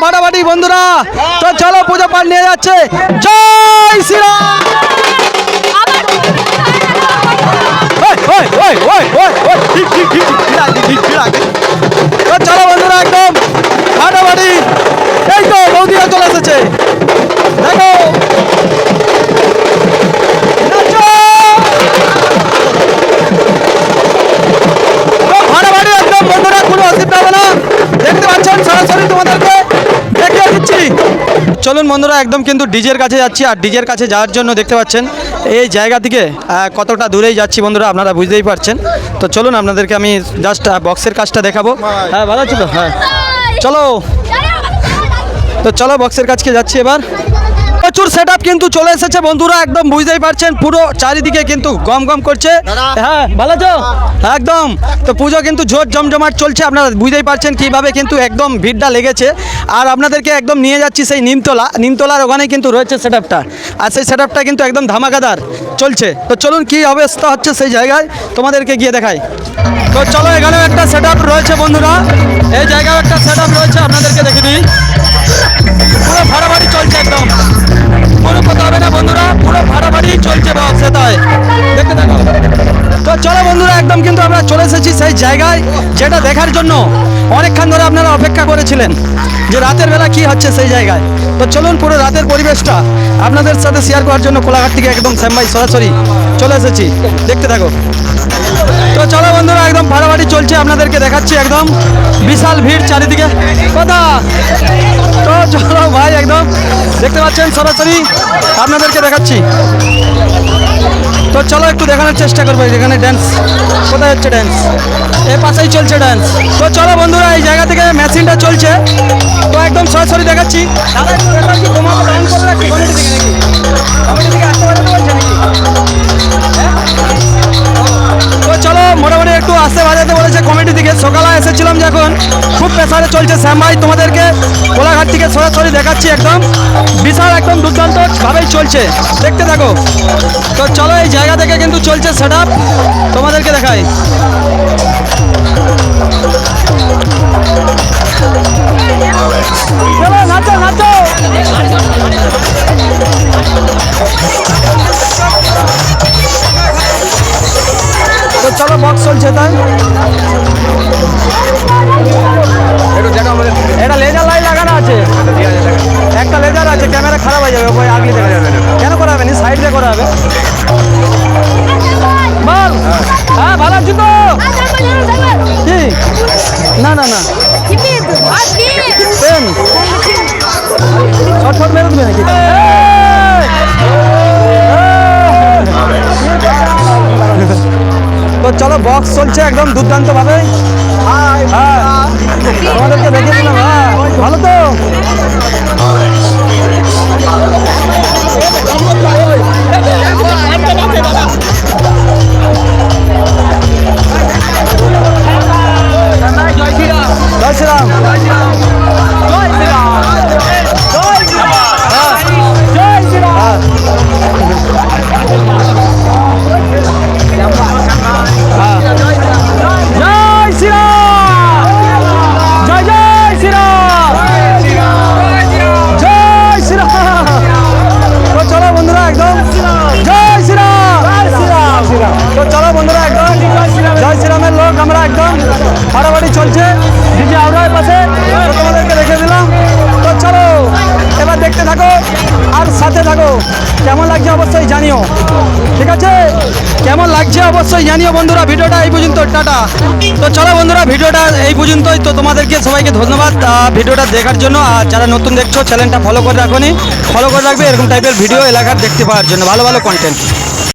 ফাটাফাটি বন্ধুরা। তো চলো পুজো পাঠ নিয়ে যাচ্ছে। জয় শ্রীরাম। তো চলো বন্ধুরা একদম ফাটাফাটি। এই তো বৌদিরা চলে এসেছে, দেখো ফাটাফাটি একদম বন্ধুরা, কোনো অসুবিধা হবে না। দেখতে পাচ্ছেন সরাসরি তোমাদেরকে দেখিয়ে দিচ্ছি। চলুন বন্ধুরা একদম কিন্তু ডিজের কাছে যাচ্ছি। আর ডিজের কাছে যাওয়ার জন্য দেখতে পাচ্ছেন এই জায়গা থেকে কতটা দূরেই যাচ্ছি বন্ধুরা, আপনারা বুঝতেই পারছেন। তো চলুন আপনাদেরকে আমি জাস্ট বক্সের কাজটা দেখাবো। হ্যাঁ ভালো আছে তো, হ্যাঁ চলো। তো চলো বক্সের কাছকে যাচ্ছি এবার। প্রচুর সেট আপ কিন্তু চলে এসেছে বন্ধুরা, একদম বুঝতেই পারছেন পুরো চারিদিকে কিন্তু গম গম করছে। হ্যাঁ ভালো তো একদম। তো পুজো কিন্তু জোর জমজমাট চলছে, আপনারা বুঝতেই পারছেন কীভাবে কিন্তু একদম ভিড়টা লেগেছে। আর আপনাদেরকে একদম নিয়ে যাচ্ছি সেই নিমতলার ওখানে কিন্তু রয়েছে সেট আপটা। আর সেই সেট আপটা কিন্তু একদম ধামাকাদার চলছে। তো চলুন কী অবস্থা হচ্ছে সেই জায়গায় তোমাদেরকে গিয়ে দেখাই। তো চলো এখানেও একটা সেট আপ রয়েছে বন্ধুরা, এই জায়গায় একটা সেট আপ রয়েছে, আপনাদেরকে দেখে দিই। পুরো ফাটাফাটি চলছে একদম, কোনো কথা হবে না বন্ধুরা, পুরো ফাটাফাটি চলছে বক্স এটাই দেখতে থাকো। তো চলো বন্ধুরা একদম কিন্তু আমরা চলে এসেছি সেই জায়গায় যেটা দেখার জন্য অনেকক্ষণ ধরে আপনারা অপেক্ষা করেছিলেন, যে রাতের বেলা কি হচ্ছে সেই জায়গায়। তো চলুন পুরো রাতের পরিবেশটা আপনাদের সাথে শেয়ার করার জন্য কোলাঘাট থেকে একদম শ্যামভাই সরাসরি চলে এসেছি, দেখতে থাকো। তো চলো বন্ধুরা একদম ফাটাফাটি চলছে, আপনাদেরকে দেখাচ্ছি একদম বিশাল ভিড় চারিদিকে কথা। তো চলো ভাই একদম দেখতে পাচ্ছেন সরাসরি আপনাদেরকে দেখাচ্ছি। তো চলো একটু দেখানোর চেষ্টা করবো যেখানে ড্যান্স কোথায় হচ্ছে, ড্যান্স এ পাশেই চলছে ড্যান্স। তো চলো বন্ধুরা এই জায়গা থেকে মেশিনটা চলছে, তো একদম সরাসরি দেখাচ্ছি। তো চলো মোটামুটি একটু আসতে বাজাতে বলেছে কমিটি থেকে। সকালে এসেছিলাম যখন খুব প্রেসারে চলছে শ্যামভাই, তোমাদেরকে কোলাঘাট থেকে সরাসরি দেখাচ্ছি একদম বিশাল একদম দুর্দান্তভাবেই চলছে, দেখতে থাকো। তো চলো এই জায়গা থেকে কিন্তু চলছে সেট আপ, তোমাদেরকে দেখাই। নাচো নাচো। তো চলো বক্স চলছে তাই। এটা লেজার লাইট লাগানো আছে, একটা লেজার আছে, ক্যামেরা খারাপ হয়ে যাবে, ওই আগলে দেখা যাবে। কেন করা হবে না, সাইড দিয়ে করা হবে। বল হ্যাঁ ভালো আছি তো। কি না না না পেন শর্ট মেরে দেবে নাকি। তো চলো বক্স চলছে একদম দুর্দান্তভাবে। হ্যাঁ তোমাদেরকে দেখে দিলাম। হ্যাঁ ভালো তো। জয় শ্রীরাম। তো চলো বন্ধুরা একদম জয় শ্রীরামের লোক আমরা একদম ফাটাফাটি চলছে ডিজে আউড়ার পাশে, তোমাদেরকে দেখে দিলাম। তো চলো এবার দেখতে থাকো আর সাথে থাকো। কেমন লাগছে অবশ্যই জানিও, ঠিক আছে? কেমন লাগছে অবশ্যই জানিও বন্ধুরা। ভিডিওটা এই পর্যন্ত, টাটা। তো চলো বন্ধুরা ভিডিওটা এই পর্যন্তই। তো তোমাদেরকে সবাইকে ধন্যবাদ ভিডিওটা দেখার জন্য। আর যারা নতুন দেখছো চ্যানেলটা ফলো করে রাখোনি, ফলো করে রাখবে এরকম টাইপের ভিডিও এলাকার দেখতে পাওয়ার জন্য, ভালো ভালো কন্টেন্ট।